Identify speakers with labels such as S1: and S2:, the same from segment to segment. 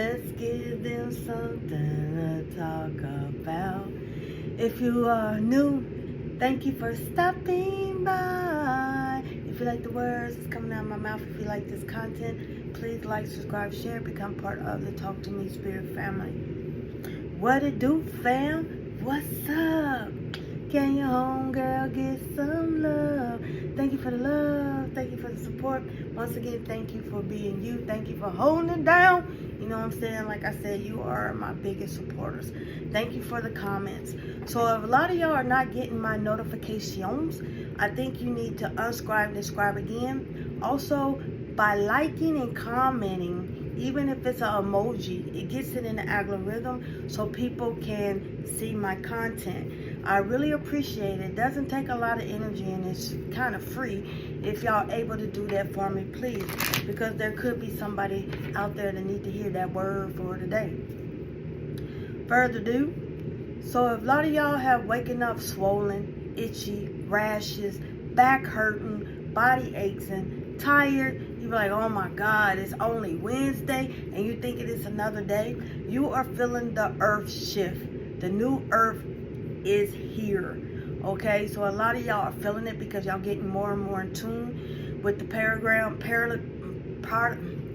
S1: Let's give them something to talk about. If you are new, thank you for stopping by. If you like the words that's coming out of my mouth, if you like this content, please like, subscribe, share, become part of the Talk to Me Spirit family. What it do, fam? What's up? Can your homegirl get some love? Thank you for the love. Thank you for the support. Once again, thank you for being you. Thank you for holding it down. You know what I'm saying? Like I said, you are my biggest supporters. Thank you for the comments. So if a lot of y'all are not getting my notifications, I think you need to unsubscribe and subscribe again. Also, by liking and commenting, even if it's an emoji, it gets it in the algorithm so people can see my content. I really appreciate it. It doesn't take a lot of energy and it's kind of free. If y'all able to do that for me, please, because there could be somebody out there that need to hear that word for today. Further ado, so if a lot of y'all have waking up swollen, itchy, rashes, back hurting, body aches, and tired, you be like, oh my God, it's only Wednesday, and you think it is another day. You are feeling the earth shift. The new earth is here. Okay, so a lot of y'all are feeling it because y'all getting more and more in tune with the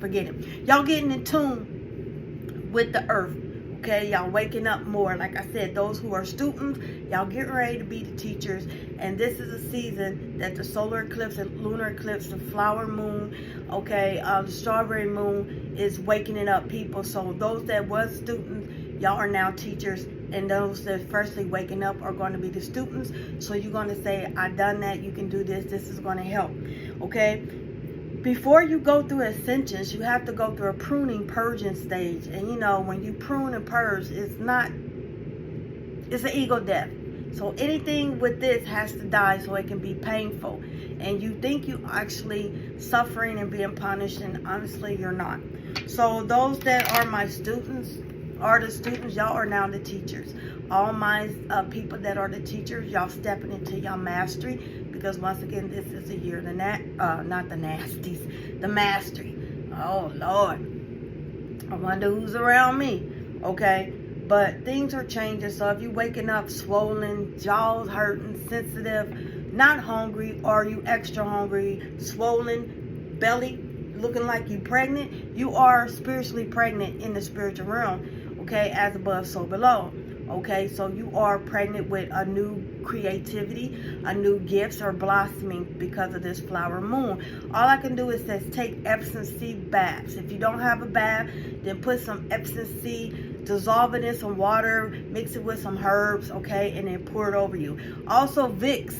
S1: forget it. Y'all getting in tune with the earth. Okay, y'all waking up more. Like I said, those who are students, y'all getting ready to be the teachers. And this is a season that the solar eclipse and lunar eclipse, the flower moon, okay, the strawberry moon is waking it up, people. So those that was students, y'all are now teachers. And those that firstly waking up are going to be the students. So you're going to say, I done that. You can do this. This is going to help. Okay. Before you go through ascensions, you have to go through a pruning, purging stage. And you know, when you prune and purge, it's an ego death. So anything with this has to die so it can be painful. And you think you actually suffering and being punished, and honestly, you're not. So those that are my students, are the students, y'all are now the teachers. All my people that are the teachers, y'all stepping into your mastery, because once again, this is a year not the nasties, the mastery. Oh Lord, I wonder who's around me. Okay, but things are changing. So if you waking up swollen, jaws hurting, sensitive, not hungry, or you extra hungry, swollen, belly looking like you pregnant, you are spiritually pregnant in the spiritual realm. Okay, as above, so below. Okay, so you are pregnant with a new creativity, a new gifts are blossoming because of this flower moon. All I can do is take Epsom sea baths. If you don't have a bath, then put some Epsom sea, dissolve it in some water, mix it with some herbs, okay, and then pour it over you. Also, Vicks.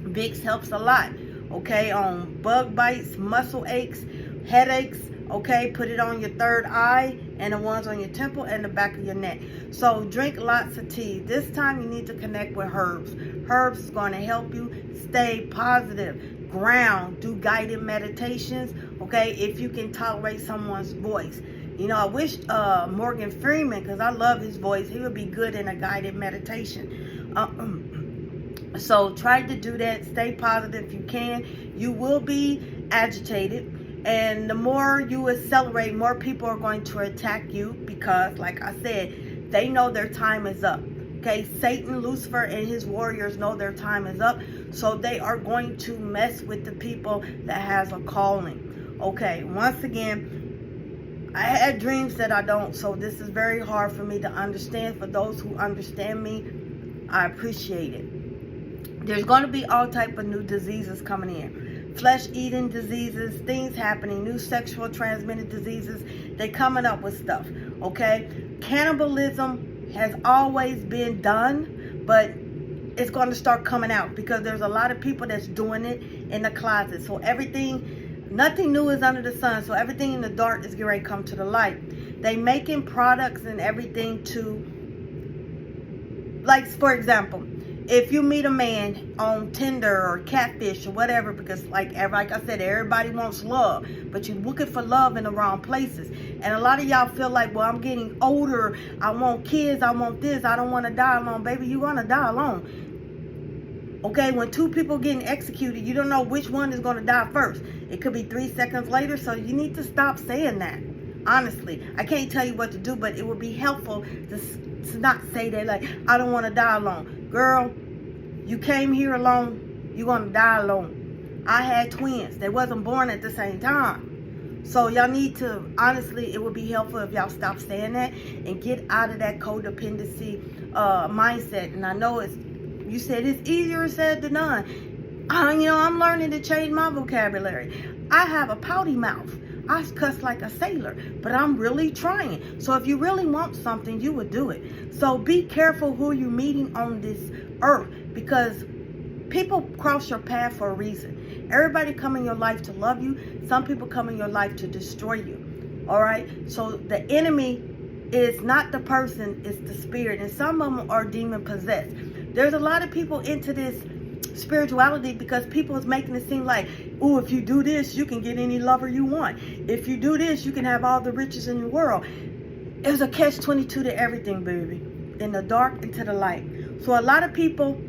S1: Vicks helps a lot, okay, on bug bites, muscle aches, headaches. Okay, put it on your third eye and the ones on your temple and the back of your neck. So drink lots of tea. This time you need to connect with herbs. Herbs is going to help you stay positive, ground, do guided meditations. Okay, if you can tolerate someone's voice. You know, I wish Morgan Freeman, because I love his voice, he would be good in a guided meditation. So try to do that. Stay positive if you can. You will be agitated. And the more you accelerate, more people are going to attack you because, like I said, they know their time is up. Okay, Satan, Lucifer, and his warriors know their time is up. So they are going to mess with the people that has a calling. Okay, once again, I had dreams that I don't. So this is very hard for me to understand. For those who understand me, I appreciate it. There's going to be all type of new diseases coming in. Flesh-eating diseases, things happening, new sexual transmitted diseases. They're coming up with stuff, okay? Cannibalism has always been done, but it's going to start coming out because there's a lot of people that's doing it in the closet. So nothing new is under the sun. So everything in the dark is getting ready to come to the light. They making products and everything to, like, for example, if you meet a man on Tinder or Catfish or whatever, because like I said, everybody wants love, but you're looking for love in the wrong places. And a lot of y'all feel like, well, I'm getting older, I want kids, I want this, I don't want to die alone. Baby, you're going to die alone. Okay, when two people getting executed, you don't know which one is going to die first. It could be 3 seconds later, so you need to stop saying that. Honestly, I can't tell you what to do, but it would be helpful to not say that, like, I don't want to die alone. Girl, you came here alone, you're going to die alone. I had twins. They wasn't born at the same time. So y'all need to, honestly, it would be helpful if y'all stop saying that and get out of that codependency mindset. And I know you said it's easier said than done. I'm learning to change my vocabulary. I have a pouty mouth. I cuss like a sailor, but I'm really trying. So if you really want something, you would do it. So be careful who you're meeting on this earth, because people cross your path for a reason. Everybody come in your life to love you. Some people come in your life to destroy you. All right? So the enemy is not the person, it's the spirit. And some of them are demon possessed. There's a lot of people into this spirituality because people is making it seem like, oh, if you do this, you can get any lover you want. If you do this, you can have all the riches in the world. There's a catch-22 to everything, baby. In the dark and to the light. So a lot of people,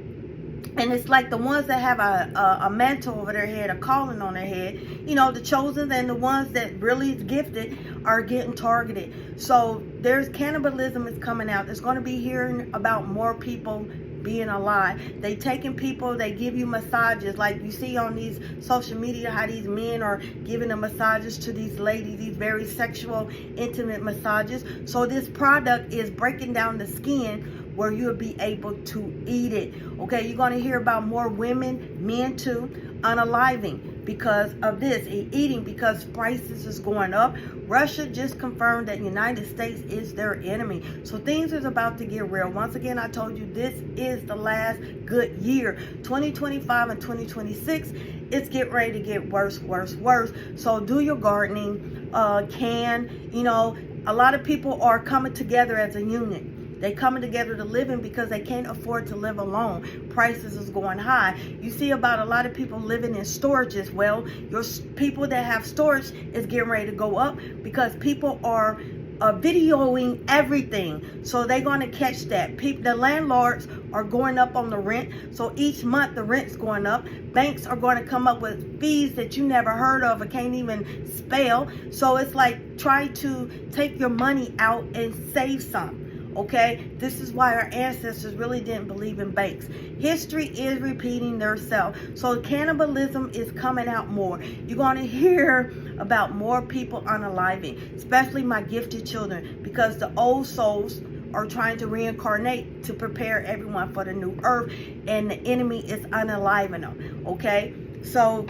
S1: and it's like the ones that have a mantle over their head, a calling on their head, the chosen, and the ones that really is gifted are getting targeted. So there's cannibalism is coming out. There's going to be hearing about more people being alive. They taking people, they give you massages, like you see on these social media, how these men are giving the massages to these ladies, these very sexual, intimate massages. So this product is breaking down the skin where you'll be able to eat it. Okay, you're going to hear about more women, men too, unaliving because of this, eating, because prices is going up. Russia just confirmed that United States is their enemy. So things is about to get real. Once again, I told you this is the last good year. 2025 and 2026, it's getting ready to get worse, worse, worse. So do your gardening, a lot of people are coming together as a unit. They coming together to live in because they can't afford to live alone. Prices is going high. You see about a lot of people living in storages. Well, your people that have storage is getting ready to go up because people are videoing everything. So they're going to catch that. The landlords are going up on the rent. So each month the rent's going up. Banks are going to come up with fees that you never heard of or can't even spell. So it's like try to take your money out and save some. Okay, this is why our ancestors really didn't believe in banks. History is repeating themselves. So cannibalism is coming out more. You're going to hear about more people unaliving, especially my gifted children, because the old souls are trying to reincarnate to prepare everyone for the new earth, and the enemy is unaliving them. Okay, so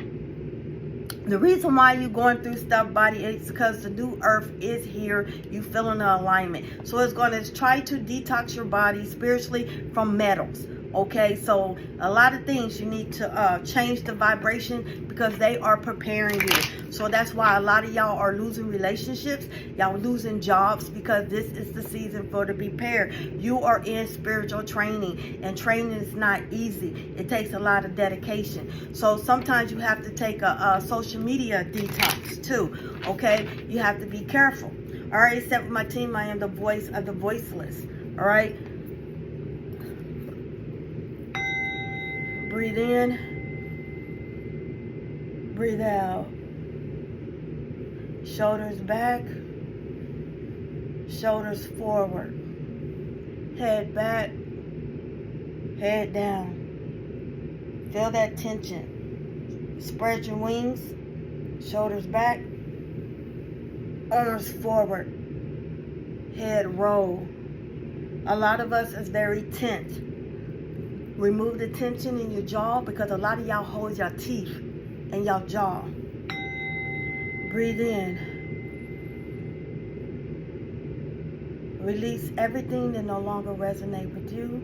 S1: the reason why you're going through stuff, body, is because the new earth is here. You feeling the alignment. So it's going to try to detox your body spiritually from metals. Okay, so a lot of things you need to change the vibration because they are preparing you. So that's why a lot of y'all are losing relationships. Y'all losing jobs because this is the season for to be prepared. You are in spiritual training, and training is not easy. It takes a lot of dedication. So sometimes you have to take a social media detox too. Okay, you have to be careful. All right, except with my team, I am the voice of the voiceless. All right. Breathe in, breathe out. Shoulders back, shoulders forward. Head back, head down. Feel that tension. Spread your wings, shoulders back, arms forward, head roll. A lot of us is very tense. Remove the tension in your jaw because a lot of y'all hold your teeth in your jaw. Breathe in. Release everything that no longer resonates with you.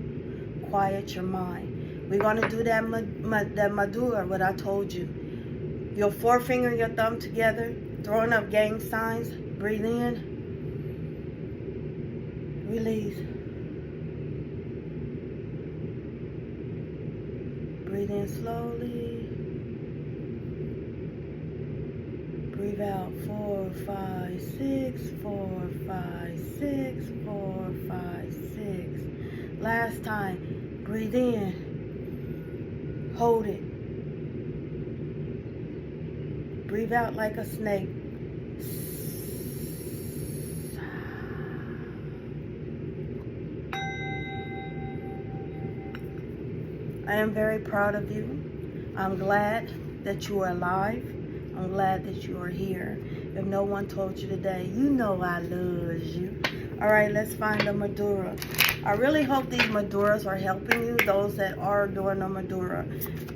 S1: Quiet your mind. We're going to do that medulla, what I told you. Your forefinger and your thumb together, throwing up gang signs. Breathe in. Release. Breathe in slowly. Breathe out. 4, 5, 6. 4, 5, 6. 4, 5, 6. Last time. Breathe in. Hold it. Breathe out like a snake. I am very proud of you. I'm glad that you are alive. I'm glad that you are here. If no one told you today, you know I love you. All right, let's find a Madura. I really hope these Maduras are helping you, those that are doing a Madura,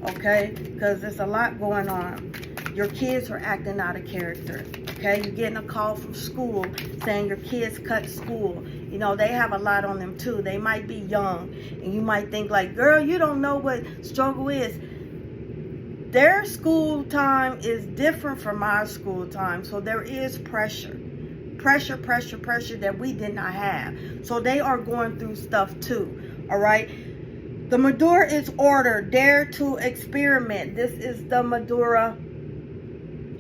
S1: okay? Because there's a lot going on. Your kids are acting out of character, okay? You're getting a call from school saying your kids cut school. You know, they have a lot on them too. They might be young, and you might think like, girl, you don't know what struggle is. Their school time is different from our school time, so there is pressure that we did not have. So they are going through stuff too, all right? The Madura is order, dare to experiment. This is the Madura,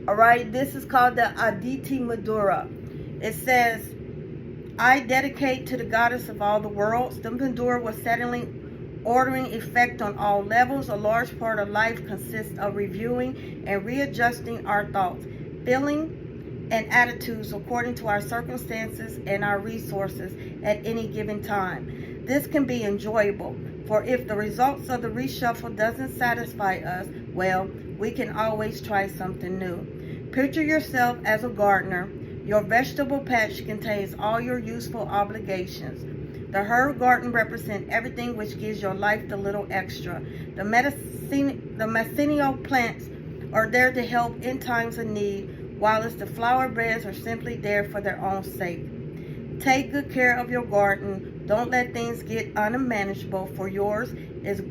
S1: all right? This is called the Aditi Madura. It says, I dedicate to the goddess of all the worlds. The Madura was settling, ordering effect on all levels. A large part of life consists of reviewing and readjusting our thoughts, feeling, and attitudes according to our circumstances and our resources at any given time. This can be enjoyable, for if the results of the reshuffle doesn't satisfy us, well, we can always try something new. Picture yourself as a gardener. Your vegetable patch contains all your useful obligations. The herb garden represents everything which gives your life the little extra. The medicinal plants are there to help in times of need, whilst the flower beds are simply there for their own sake. Take good care of your garden. Don't let things get unmanageable, for yours is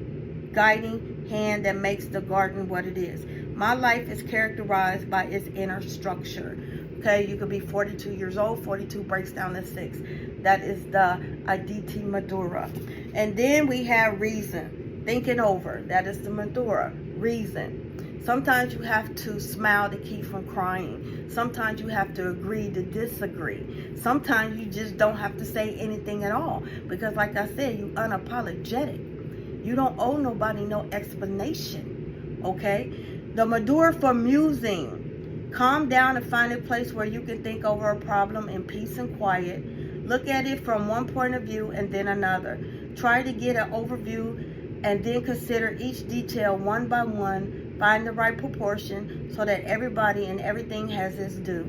S1: guiding hand that makes the garden what it is. My life is characterized by its inner structure. Okay, you could be 42 years old. 42 breaks down to 6. That is the Aditi Madura. And then we have reason. Thinking over. That is the Madura. Reason. Sometimes you have to smile to keep from crying. Sometimes you have to agree to disagree. Sometimes you just don't have to say anything at all. Because like I said, you're unapologetic. You don't owe nobody no explanation. Okay? The Madura for musing. Calm down and find a place where you can think over a problem in peace and quiet. Look at it from one point of view and then another. Try to get an overview and then consider each detail one by one. Find the right proportion so that everybody and everything has its due.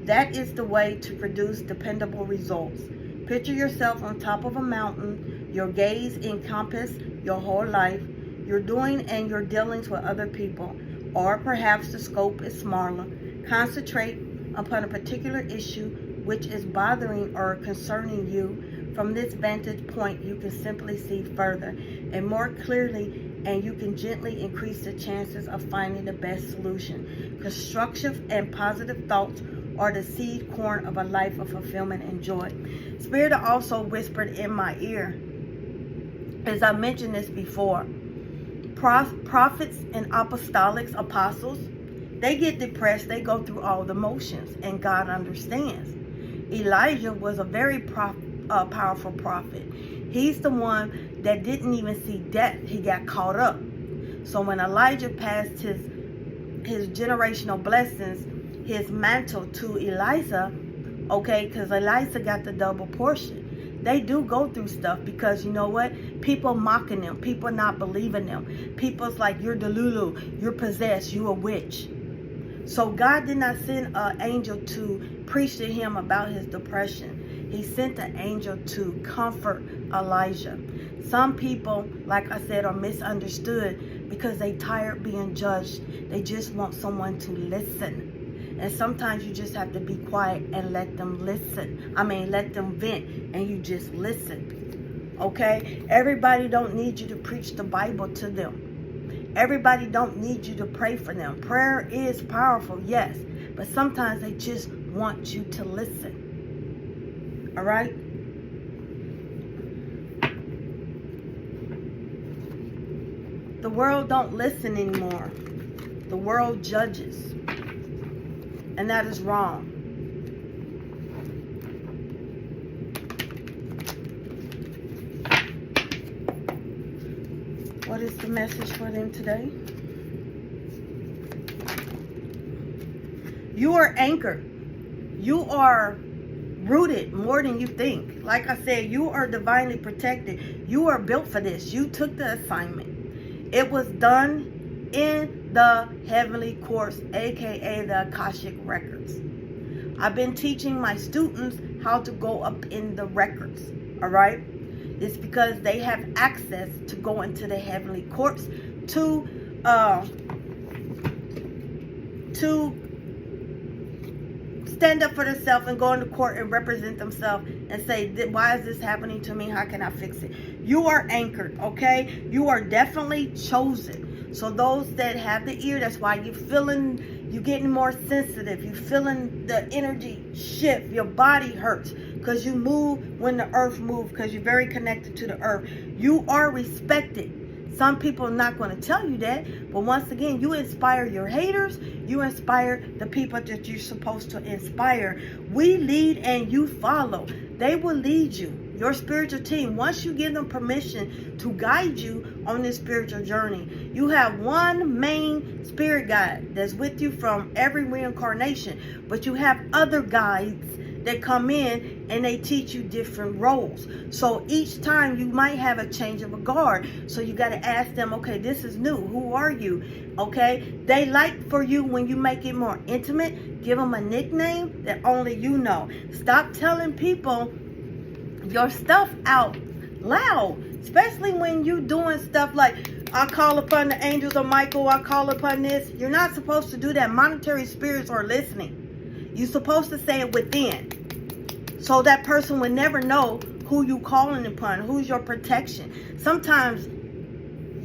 S1: That is the way to produce dependable results. Picture yourself on top of a mountain. Your gaze encompasses your whole life. Your doing and your dealings with other people. Or perhaps the scope is smaller. Concentrate upon a particular issue which is bothering or concerning you. From this vantage point, you can simply see further and more clearly, and you can gently increase the chances of finding the best solution. Constructive and positive thoughts are the seed corn of a life of fulfillment and joy. Spirit also whispered in my ear, as I mentioned this before, prophets and apostolics, apostles, they get depressed, they go through all the motions, and God understands. Elijah was a very powerful prophet. He's the one that didn't even see death. He got caught up. So when Elijah passed his generational blessings, his mantle to Elisha, okay, because Elisha got the double portion. They do go through stuff because you know what? People mocking them. People not believing them. People's like, you're Delulu. You're possessed. You're a witch. So God did not send an angel to preach to him about his depression. He sent an angel to comfort Elijah. Some people, like I said, are misunderstood because they tired being judged. They just want someone to listen. And sometimes you just have to be quiet and let them listen. Let them vent and you just listen. Okay? Everybody don't need you to preach the Bible to them. Everybody don't need you to pray for them. Prayer is powerful, yes. But sometimes they just want you to listen. All right? The world don't listen anymore. The world judges. And that is wrong. What is the message for them today? You are anchored. You are rooted more than you think. Like I said, you are divinely protected. You are built for this. You took the assignment. It was done in the heavenly courts, aka the Akashic records. I've been teaching my students how to go up in the records. All right, it's because they have access to go into the heavenly courts to stand up for themselves and go into court and represent themselves and say, why is this happening to me? How can I fix it? You are anchored, okay? You are definitely chosen. So those that have the ear, that's why you're getting more sensitive. You're feeling the energy shift. Your body hurts because you move when the earth moves, because you're very connected to the earth. You are respected. Some people are not going to tell you that, but once again, you inspire your haters. You inspire the people that you're supposed to inspire. We lead and you follow. They will lead you. Your spiritual team, once you give them permission to guide you on this spiritual journey, you have one main spirit guide that's with you from every reincarnation, but you have other guides that come in and they teach you different roles. So each time you might have a change of a guard. So you got to ask them, okay, this is new. Who are you? Okay. They like for you when you make it more intimate. Give them a nickname that only you know. Stop telling people your stuff out loud, especially when you doing stuff like, I call upon the angels of Michael, I call upon this. You're not supposed to do that. Monetary spirits are listening. You're supposed to say it within. So that person would never know who you calling upon, who's your protection. Sometimes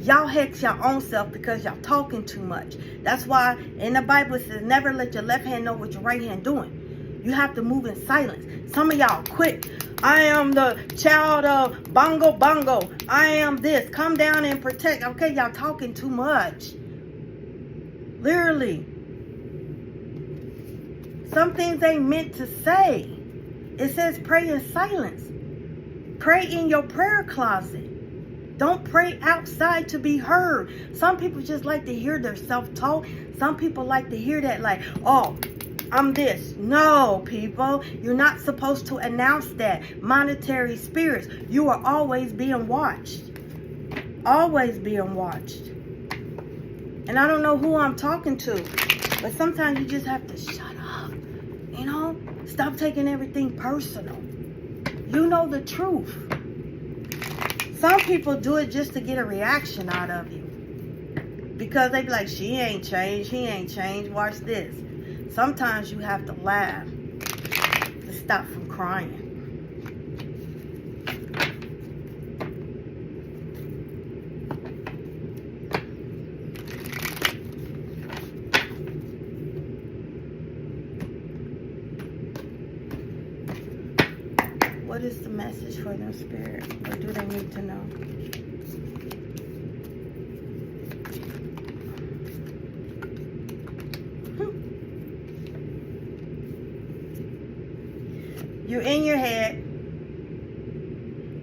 S1: y'all hex your own self because y'all talking too much. That's why in the Bible it says, never let your left hand know what your right hand doing. You have to move in silence. Some of y'all quick. I am the child of bongo bongo. I am this. Come down and protect. Okay, y'all talking too much. Literally. Some things ain't meant to say. It says pray in silence. Pray in your prayer closet. Don't pray outside to be heard. Some people just like to hear their self-talk. Some people like to hear that like, oh, I'm this. No, people. You're not supposed to announce that. Monetary spirits. You are always being watched. Always being watched. And I don't know who I'm talking to, but sometimes you just have to shut up. You know? Stop taking everything personal. You know the truth. Some people do it just to get a reaction out of you. Because they be like, she ain't changed, he ain't changed, watch this. Sometimes you have to laugh to stop from crying. What is the message for their spirit? What do they need to know? You're in your head.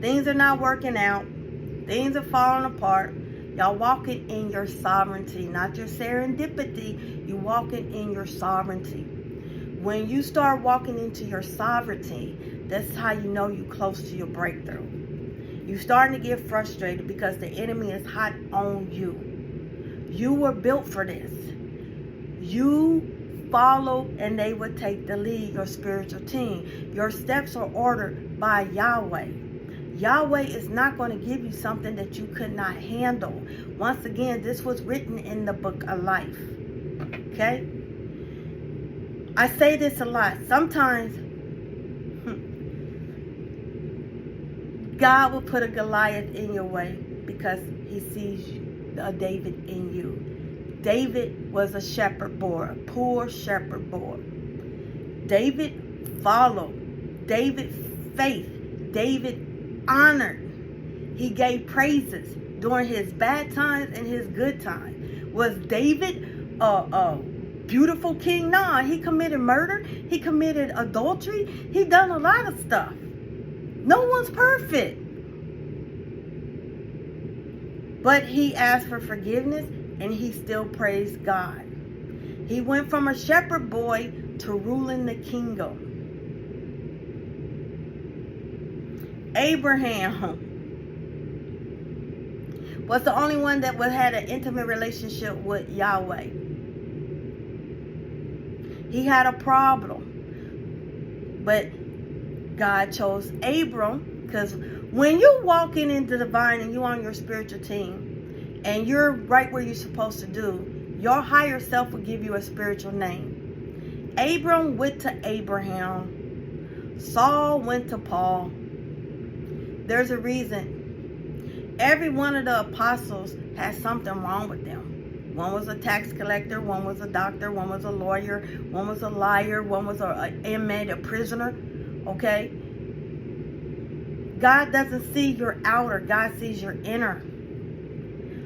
S1: Things are not working out. Things are falling apart. Y'all walking in your sovereignty, not your serendipity. You walking in your sovereignty. When you start walking into your sovereignty, that's how you know you're close to your breakthrough. You're starting to get frustrated because the enemy is hot on you. You were built for this. You follow and they will take the lead, your spiritual team. Your steps are ordered by Yahweh. Yahweh is not going to give you something that you could not handle. Once again, this was written in the book of life. Okay? I say this a lot. Sometimes God will put a Goliath in your way because he sees a David in you. David was a shepherd boy, a poor shepherd boy. David followed. David faith. David honored. He gave praises during his bad times and his good times. Was David a beautiful king? Nah, he committed murder. He committed adultery. He done a lot of stuff. No one's perfect. But he asked for forgiveness and he still praised God. He went from a shepherd boy to ruling the kingdom. Abraham was the only one that had an intimate relationship with Yahweh. He had a problem. But God chose Abram, because when you're walking in the divine and you're on your spiritual team and you're right where you're supposed to do, your higher self will give you a spiritual name. Abram went to Abraham. Saul went to Paul. There's a reason. Every one of the apostles had something wrong with them. One was a tax collector, one was a doctor, one was a lawyer, one was a liar, one was an inmate, a prisoner. Okay? God doesn't see your outer, God sees your inner.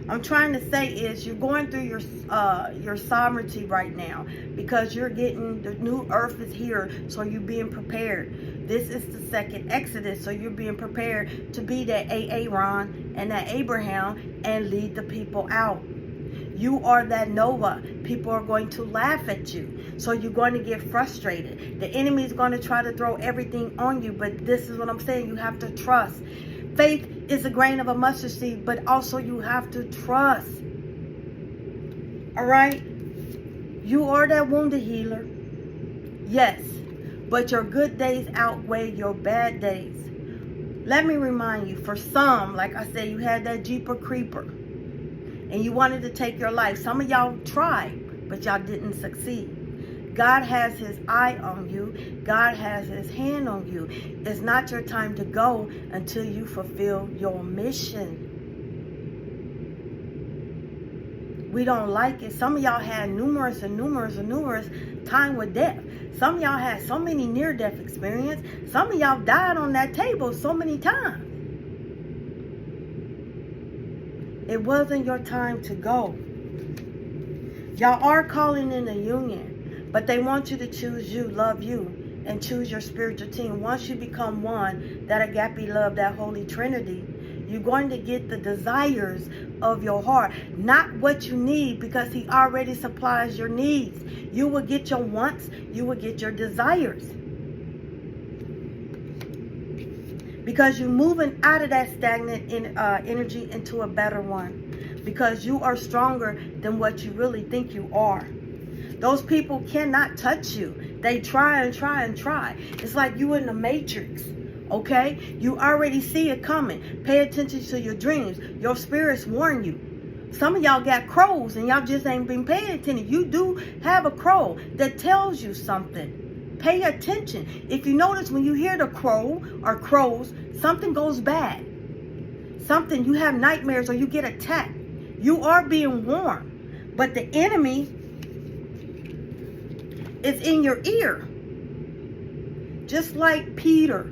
S1: I'm trying to say is you're going through your sovereignty right now, because you're getting, the new earth is here, so you're being prepared. This is the second Exodus, so you're being prepared to be that Aaron and that Abraham and lead the people out. You are that Noah. People are going to laugh at you. So you're going to get frustrated. The enemy is going to try to throw everything on you. But this is what I'm saying. You have to trust. Faith is a grain of a mustard seed, but also you have to trust. All right? You are that wounded healer. Yes. But your good days outweigh your bad days. Let me remind you, for some, like I said, you had that Jeeper Creeper. And you wanted to take your life. Some of y'all tried, but y'all didn't succeed. God has his eye on you. God has his hand on you. It's not your time to go until you fulfill your mission. We don't like it. Some of y'all had numerous time with death. Some of y'all had so many near-death experiences. Some of y'all died on that table so many times. It wasn't your time to go. Y'all are calling in a union, but they want you to choose you, love you, and choose your spiritual team. Once you become one, that agape love, that Holy Trinity, you're going to get the desires of your heart. Not what you need, because he already supplies your needs. You will get your wants, you will get your desires. Because you're moving out of that stagnant energy into a better one. Because you are stronger than what you really think you are. Those people cannot touch you. They try and try and try. It's like you in the Matrix. Okay? You already see it coming. Pay attention to your dreams. Your spirits warn you. Some of y'all got crows and y'all just ain't been paying attention. You do have a crow that tells you something. Pay attention. If you notice, when you hear the crow or crows, something goes bad. Something, you have nightmares or you get attacked. You are being warned. But the enemy is in your ear. Just like Peter.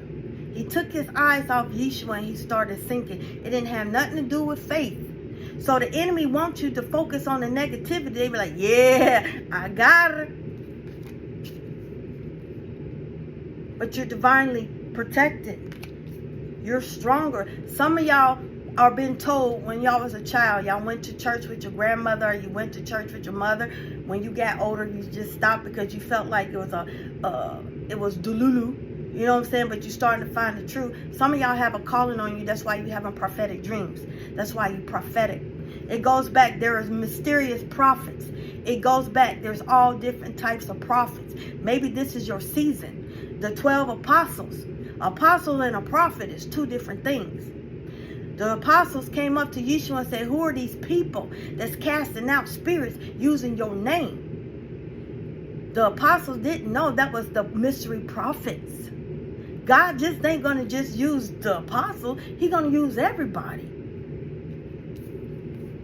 S1: He took his eyes off Yeshua and he started sinking. It didn't have nothing to do with faith. So the enemy wants you to focus on the negativity. They be like, yeah, I got her. But you're divinely protected. You're stronger. Some of y'all are being told when y'all was a child, y'all went to church with your grandmother, or you went to church with your mother. When you got older, you just stopped because you felt like it was dululu. You know what I'm saying? But you're starting to find the truth. Some of y'all have a calling on you. That's why you having prophetic dreams. That's why you prophetic. It goes back. There is mysterious prophets. It goes back. There's all different types of prophets. Maybe this is your season. The 12 apostles. Apostle and a prophet is two different things. The apostles came up to Yeshua and said, who are these people that's casting out spirits using your name? The apostles didn't know that was the mystery prophets. God just ain't going to just use the apostle. He's going to use everybody.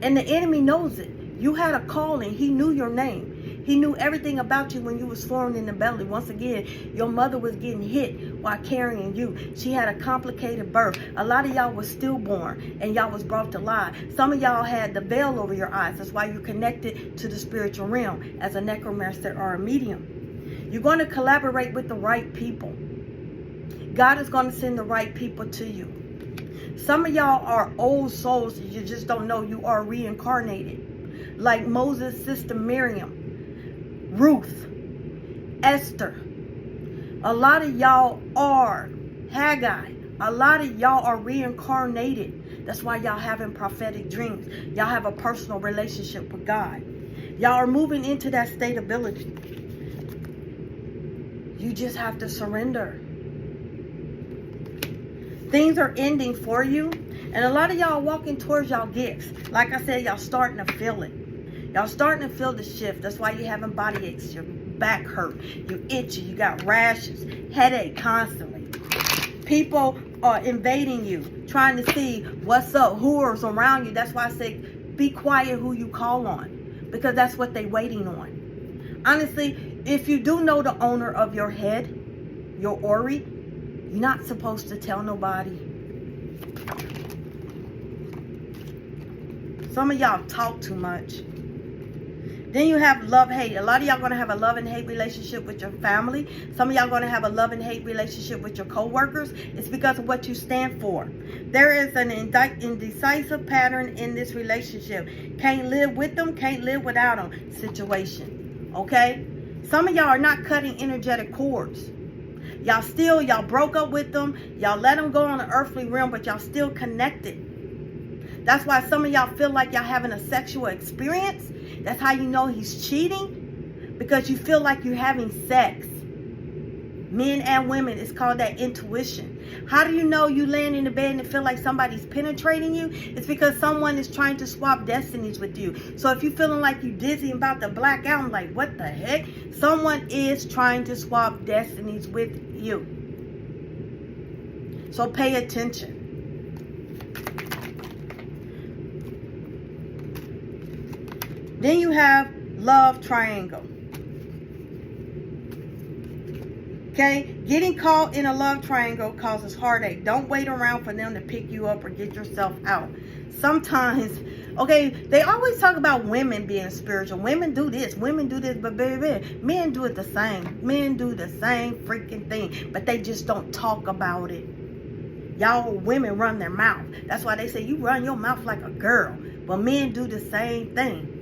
S1: And the enemy knows it. You had a calling. He knew your name. He knew everything about you when you was formed in the belly. Once again, your mother was getting hit while carrying you. She had a complicated birth. A lot of y'all was stillborn and y'all was brought to life. Some of y'all had the veil over your eyes. That's why you're connected to the spiritual realm as a necromancer or a medium. You're going to collaborate with the right people. God is going to send the right people to you. Some of y'all are old souls. You just don't know you are reincarnated. Like Moses' sister Miriam. Ruth, Esther, a lot of y'all are Haggai. A lot of y'all are reincarnated. That's why y'all having prophetic dreams. Y'all have a personal relationship with God. Y'all are moving into that stability. You just have to surrender. Things are ending for you. And a lot of y'all are walking towards y'all gifts. Like I said, y'all starting to feel it. Y'all starting to feel the shift. That's why you're having body aches. Your back hurt. You itchy. You got rashes. Headache constantly. People are invading you. Trying to see what's up. Who is around you. That's why I say be quiet who you call on. Because that's what they're waiting on. Honestly, if you do know the owner of your head, your Ori, you're not supposed to tell nobody. Some of y'all talk too much. Then you have love-hate. A lot of y'all going to have a love and hate relationship with your family. Some of y'all going to have a love and hate relationship with your co-workers. It's because of what you stand for. There is an indecisive pattern in this relationship. Can't live with them, can't live without them situation. Okay? Some of y'all are not cutting energetic cords. Y'all broke up with them. Y'all let them go on the earthly realm, but y'all still connected. That's why some of y'all feel like y'all having a sexual experience. That's how you know he's cheating. Because you feel like you're having sex. Men and women, it's called that intuition. How do you know you laying in the bed and feel like somebody's penetrating you? It's because someone is trying to swap destinies with you. So if you're feeling like you're dizzy and about to black out, I'm like, what the heck? Someone is trying to swap destinies with you. So pay attention. Then you have love triangle. Okay, getting caught in a love triangle causes heartache. Don't wait around for them to pick you up or get yourself out. Sometimes, okay, they always talk about women being spiritual. Women do this, but baby, men do it the same. Men do the same freaking thing, but they just don't talk about it. Y'all women run their mouth. That's why they say you run your mouth like a girl. But men do the same thing.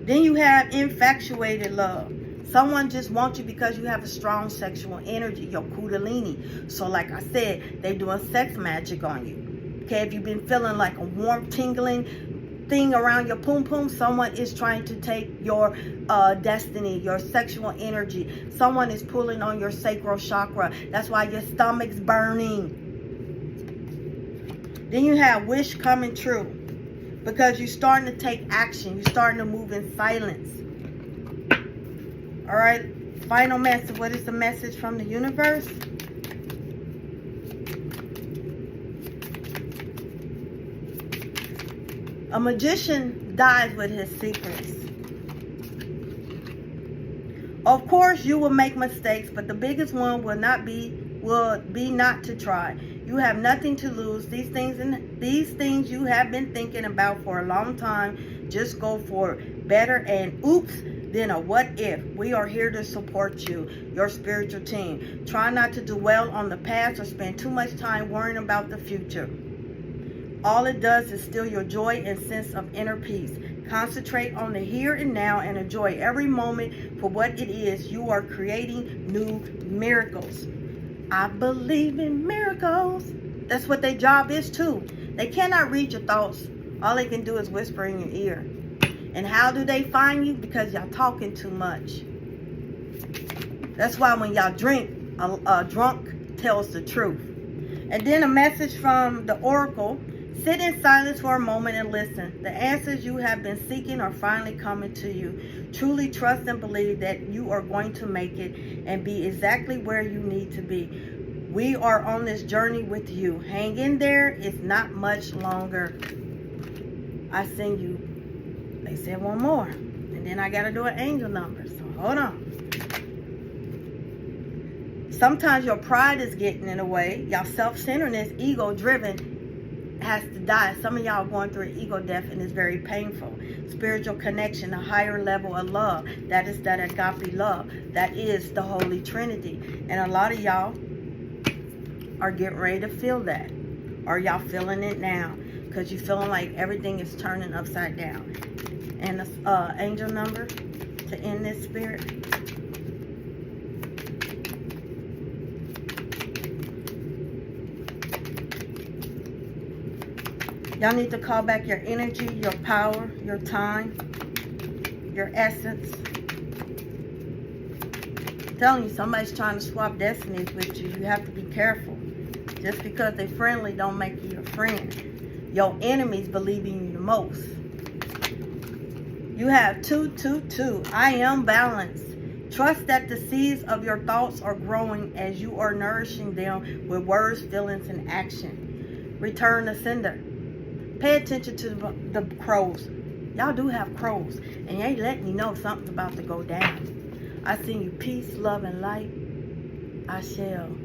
S1: Then you have infatuated love. Someone just wants you because you have a strong sexual energy, your kundalini. So like I said, they're doing sex magic on you. Okay, if you've been feeling like a warm, tingling thing around your poom poom, someone is trying to take your destiny, your sexual energy. Someone is pulling on your sacral chakra. That's why your stomach's burning. Then you have wish coming true. Because you're starting to take action. You're starting to move in silence. All right. Final message. What is the message from the universe? A magician dies with his secrets. Of course, you will make mistakes, but the biggest one will be not to try. You have nothing to lose. These things you have been thinking about for a long time. Just go for it. Better and oops than a what if. We are here to support you, your spiritual team. Try not to dwell on the past or spend too much time worrying about the future. All it does is steal your joy and sense of inner peace. Concentrate on the here and now and enjoy every moment for what it is. You are creating new miracles. I believe in miracles. That's what their job is too. They cannot read your thoughts. All they can do is whisper in your ear. And how do they find you? Because y'all talking too much. That's why when y'all drink, a drunk tells the truth. And then a message from the oracle. Sit in silence for a moment and listen. The answers you have been seeking are finally coming to you. Truly trust and believe that you are going to make it and be exactly where you need to be. We are on this journey with you. Hang in there. It's not much longer. I send you. They said one more. And then I got to do an angel number. So hold on. Sometimes your pride is getting in the way. Y'all self-centeredness, ego-driven, has to die. Some of y'all are going through an ego death and it's very painful. Spiritual connection, a higher level of love. That is that agape love. That is the Holy Trinity. And a lot of y'all are getting ready to feel that. Or y'all feeling it now. Because you're feeling like everything is turning upside down. And the angel number to end this spirit. Y'all need to call back your energy, your power, your time, your essence. I'm telling you, somebody's trying to swap destinies with you. You have to be careful. Just because they're friendly don't make you a friend. Your enemies believe in you the most. You have 222. I am balanced. Trust that the seeds of your thoughts are growing as you are nourishing them with words, feelings, and action. Return the sender. Pay attention to the crows. Y'all do have crows, and you ain't letting me know something's about to go down. I send you peace, love, and light. I shall.